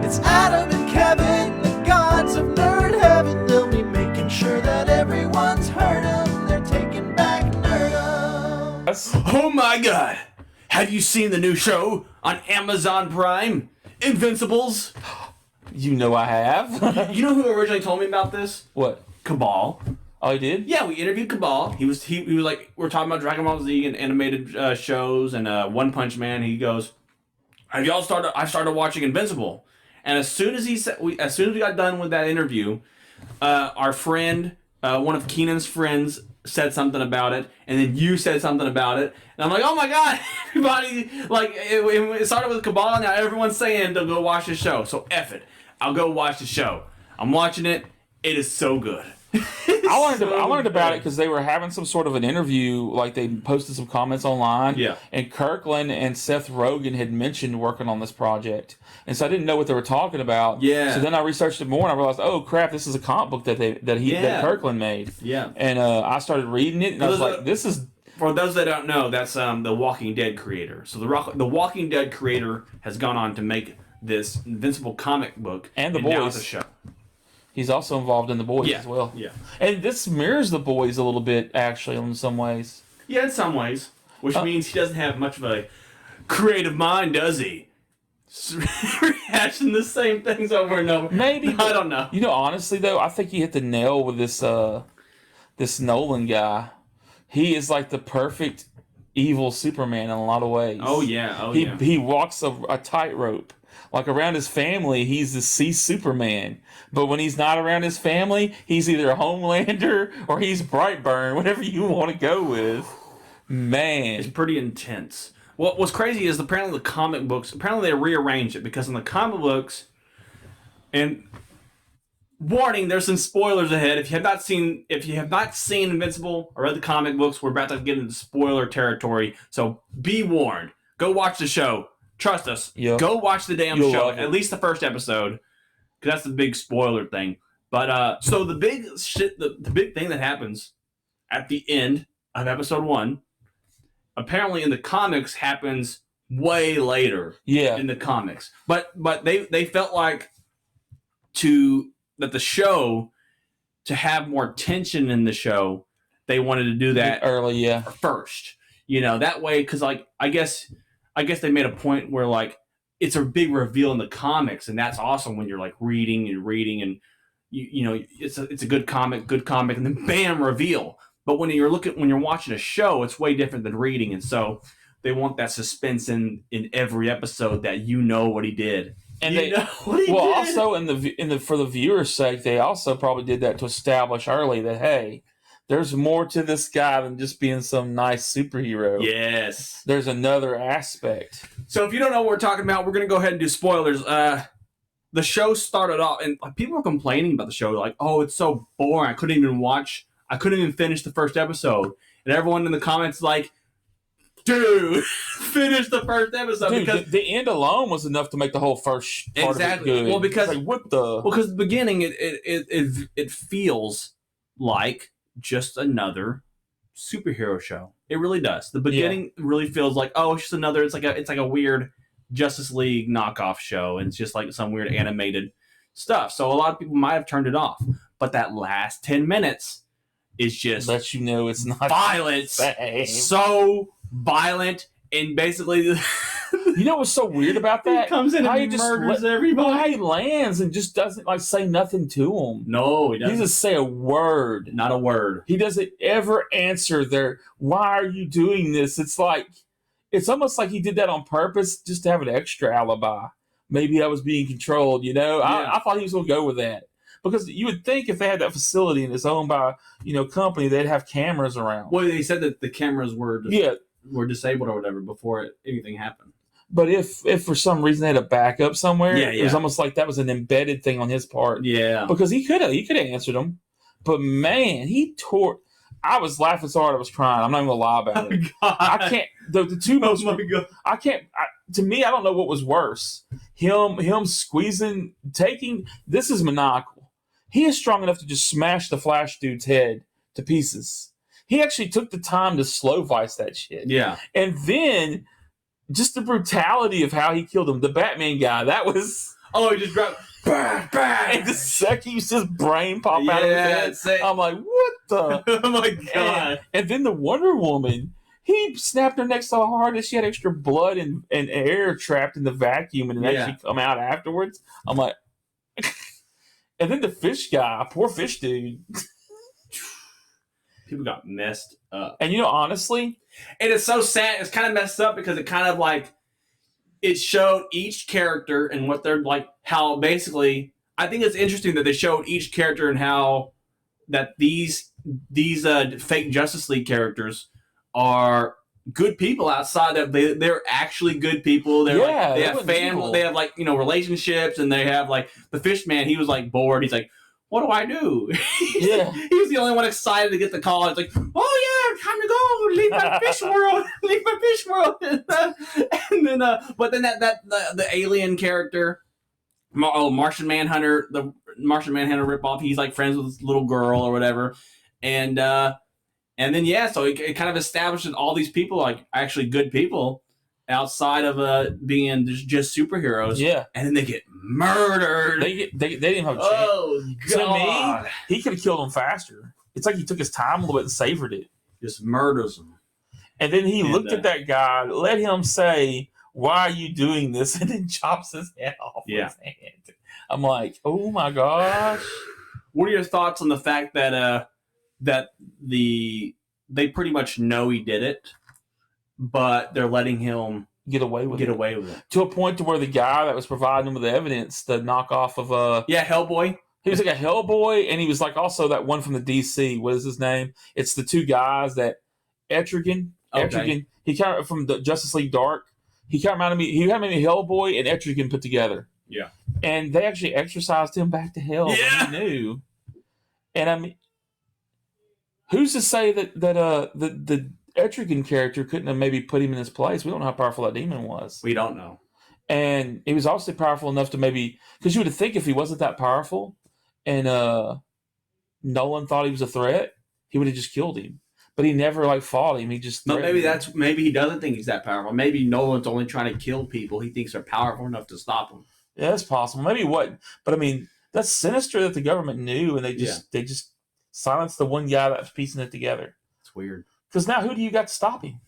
It's Adam and Kevin, the gods of nerd heaven. They'll be making sure that everyone's heard them. They're taking back Nerdum. Oh my god! Have you seen the new show on Amazon Prime? Invincibles? You know I have. You know who originally told me about this? What? Cabal. Oh, he did? Yeah, we interviewed Cabal. He was like, we're talking about Dragon Ball Z and animated shows and One Punch Man. He goes, I started watching Invincible. And as soon as we got done with that interview, our friend, one of Keenan's friends, said something about it, and then you said something about it, and I'm like, oh my god, everybody, like, it started with Cabal, and now everyone's saying to go watch the show, so F it, I'll go watch the show. I'm watching it, it is so good. I learned about it because they were having some sort of an interview, like they posted some comments online, Yeah. and Kirkland and Seth Rogen had mentioned working on this project, and so I didn't know what they were talking about. Yeah. So then I researched it more, and I realized, oh crap, this is a comic book that Kirkland made. Yeah. And I started reading it, and I was like, this is... For those that don't know, that's the Walking Dead creator. So the Walking Dead creator has gone on to make this Invincible comic book, And The now Boys. it's a show. He's also involved in The Boys Yeah. as well. Yeah. And this mirrors The Boys a little bit, actually, in some ways. Yeah, in some ways. Which means he doesn't have much of a creative mind, does he? Rehashing the same things over and over. Maybe. I don't know. You know, honestly, though, I think you hit the nail with this Nolan guy. He is like the perfect evil Superman in a lot of ways. Oh, yeah. He walks a tightrope. Like, around his family, he's the Superman. But when he's not around his family, he's either a Homelander or he's Brightburn, whatever you want to go with. Man. It's pretty intense. What's crazy is apparently the comic books, apparently they rearranged it because in the comic books, and warning, there's some spoilers ahead. If you have not seen Invincible or read the comic books, we're about to get into spoiler territory. So be warned. Go watch the show. Trust us. Yep. Go watch the damn You'll show. love it. At least the first episode. Because that's the big spoiler thing. But so the big thing that happens at the end of episode 1, apparently in the comics happens way later. Yeah. In the comics. But they felt like that the show, to have more tension in the show, they wanted to do that early, yeah. first. You know, that way, because like I guess they made a point where like it's a big reveal in the comics, and that's awesome when you're like reading and you know it's a good comic, and then bam, reveal. But when you're watching a show, it's way different than reading, and so they want that suspense in every episode that you know what he did. And you know what he did. Also for the viewer's sake, they also probably did that to establish early that, hey, there's more to this guy than just being some nice superhero. Yes. There's another aspect. So if you don't know what we're talking about, we're going to go ahead and do spoilers. The show started off, and people were complaining about the show, like, oh, it's so boring. I couldn't even finish the first episode. And everyone in the comments like, dude, finish the first episode. Dude, because the end alone was enough to make the whole first part exactly. of it good. Well, because it's like, what the? Well, because the beginning, it feels like just another superhero show. It really does. The beginning really feels like, oh, it's just another. It's like a weird Justice League knockoff show, and it's just like some weird animated stuff. So a lot of people might have turned it off, but that last 10 minutes is just lets you know it's not violence. So violent, and basically. You know what's so weird about that? He comes in and murders everybody. How he lands and just doesn't like say nothing to him. No, he doesn't. He doesn't say a word. Not a word. He doesn't ever answer their, why are you doing this? It's like, it's almost like he did that on purpose just to have an extra alibi. Maybe I was being controlled, you know? Yeah. I thought he was going to go with that. Because you would think if they had that facility and it's owned by, company, they'd have cameras around. Well, they said that the cameras were disabled or whatever before anything happened. But if for some reason they had a backup somewhere, Yeah. it was almost like that was an embedded thing on his part. Yeah. Because he could have answered them. But man, he tore. I was laughing so hard I was crying. I'm not even gonna lie about it. God. I can't. The two most. Oh my God. I can't. To me, I don't know what was worse. Him squeezing, taking. This is maniacal. He is strong enough to just smash the Flash dude's head to pieces. He actually took the time to slow vice that shit. Yeah. And then just the brutality of how he killed him. The Batman guy. That was. Oh, he just grabbed. Bah, bah. And the second you see his brain pop out of his head, say- I'm like, what the? Oh my god. And then the Wonder Woman, he snapped her neck so hard that she had extra blood and air trapped in the vacuum and it Yeah. actually come out afterwards. I'm like, and then the fish guy, poor fish dude. People got messed up. And honestly, And it's so sad. It's kind of messed up because it kind of like it showed each character and what they're like. How basically, I think it's interesting that they showed each character and how that these fake Justice League characters are good people outside that they're actually good people. They're Yeah, like, they they have wouldn't family. evil. They have like relationships, and they have like the fish man. He was like bored. He's like, what do I do? Yeah. He was the only one excited to get the call. It's like, oh yeah, time to go. Leave my fish world. Leave my fish world. And then, but then the alien character, Martian Manhunter, the Martian Manhunter ripoff. He's like friends with this little girl or whatever, and then yeah, so it kind of establishes all these people like actually good people outside of being just superheroes. yeah, And then they get murdered. they didn't have a chance. Oh god! To me, he could have killed him faster. It's like he took his time a little bit and savored it. Just murders them. And then he And, looked at that guy, let him say, "Why are you doing this?" and then chops his head off with Yeah. his hand. I'm like, oh my gosh. What are your thoughts on the fact that they pretty much know he did it, but they're letting him Get away with get it. away with it? To a point to where the guy that was providing him with the evidence, the knockoff of Yeah, Hellboy. he was like a Hellboy, and he was like also that one from the DC. What is his name? It's the two guys that Etrigan. Okay. Etrigan. He kind of from the Justice League Dark. He kind of reminded me. He reminded me of Hellboy and Etrigan put together. Yeah. And they actually exorcised him back to hell. Yeah. He knew. And I mean, who's to say that the Etrigan character couldn't have maybe put him in his place? We don't know how powerful that demon was. We don't know. And he was also powerful enough to maybe, because you would think if he wasn't that powerful and Nolan thought he was a threat, he would have just killed him. But he never like fought him. He just No, threatened him. maybe he doesn't think he's that powerful. Maybe Nolan's only trying to kill people he thinks are powerful enough to stop him. Yeah, that's possible. Maybe he wasn't. But I mean, that's sinister that the government knew and they just silenced the one guy that was piecing it together. It's weird. Because now who do you got to stop him?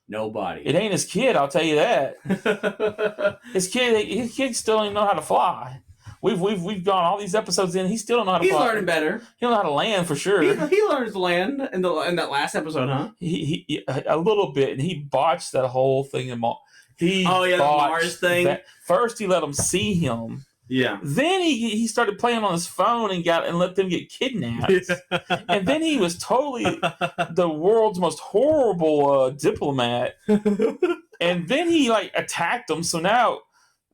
Nobody. It ain't his kid, I'll tell you that. His kid still don't even know how to fly. We've gone all these episodes in. He still don't know how to He's fly. learning better. He don't know how to land for sure. He learns to land in that last episode, huh? He a little bit, and he botched that whole thing in Mars. The Mars thing. First, he let them see him. Yeah. Then he started playing on his phone and let them get kidnapped. And then he was totally the world's most horrible diplomat. And then he like attacked them. So now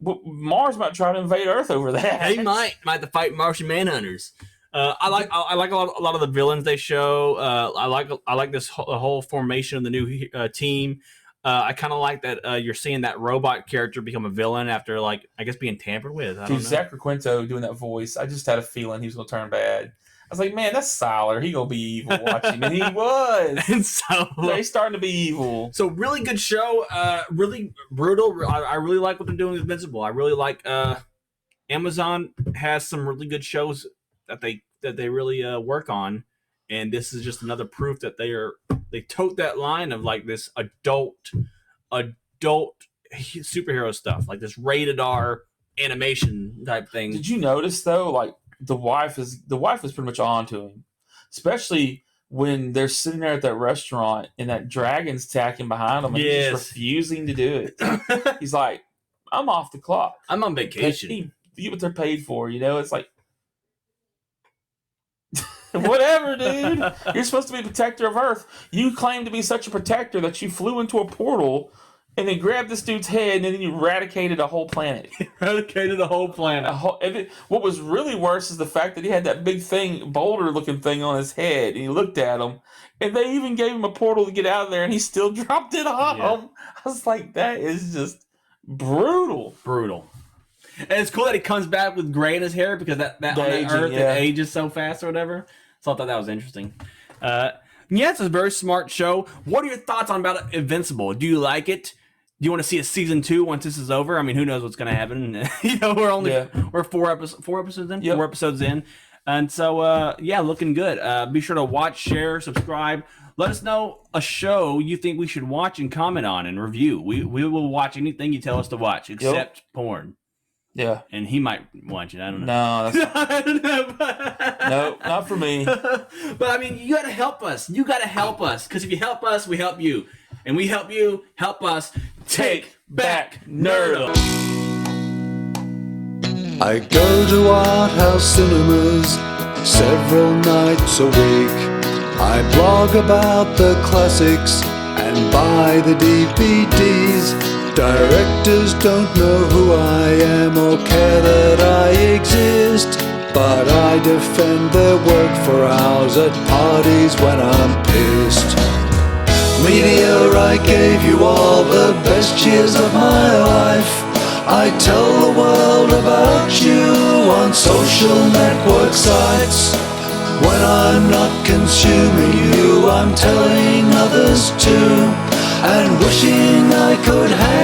Mars might try to invade Earth over that. He might have to fight Martian Manhunters. I like a lot of the villains they show. I like this whole formation of the new team. I kind of like that you're seeing that robot character become a villain after like I guess being tampered with. I don't know. Zachary Quinto doing that voice. I just had a feeling he was gonna turn bad. I was like, man, that's Siler. He gonna be evil watching, and he was. And so He's starting to be evil. So really good show, really brutal. I really like what they're doing with Invincible. I really like Amazon has some really good shows that they really work on, and this is just another proof that they tote that line of like this adult superhero stuff, like this rated R animation type thing. Did you notice though, like the wife is pretty much on to him, especially when they're sitting there at that restaurant and that dragon's tacking behind them and he's just refusing to do it. He's like, I'm off the clock. I'm on vacation. Get what they're paid for, It's like, whatever, dude. You're supposed to be a protector of Earth. You claim to be such a protector that you flew into a portal and then grabbed this dude's head and then you eradicated a whole planet. Eradicated the whole planet. What was really worse is the fact that he had that big thing, boulder-looking thing on his head, and he looked at him, and they even gave him a portal to get out of there, and he still dropped it on him. I was like, that is just brutal. Brutal. And it's cool that he comes back with gray in his hair because that on that Earth it ages so fast or whatever. So I thought that was interesting. Yeah, it's a very smart show. What are your thoughts on about Invincible? Do you like it? you want to see a season 2 once this is over? I mean, who knows what's going to happen? We're 4 episodes in, Yep. 4 episodes in. And so, looking good. Be sure to watch, share, subscribe. Let us know a show you think we should watch and comment on and review. We will watch anything you tell us to watch, except porn. Yeah. And he might watch it. I don't know. No, that's I don't know. no, not for me. But I mean, you got to help us. You got to help us. Because if you help us, we help you. And we help you, help us. Take back Nerdum. I go to art house cinemas several nights a week. I blog about the classics and buy the DVDs. Directors don't know who I am or care that I exist, but I defend their work for hours at parties when I'm pissed. Media, I gave you all the best years of my life. I tell the world about you on social network sites. When I'm not consuming you, I'm telling others too, and wishing I could have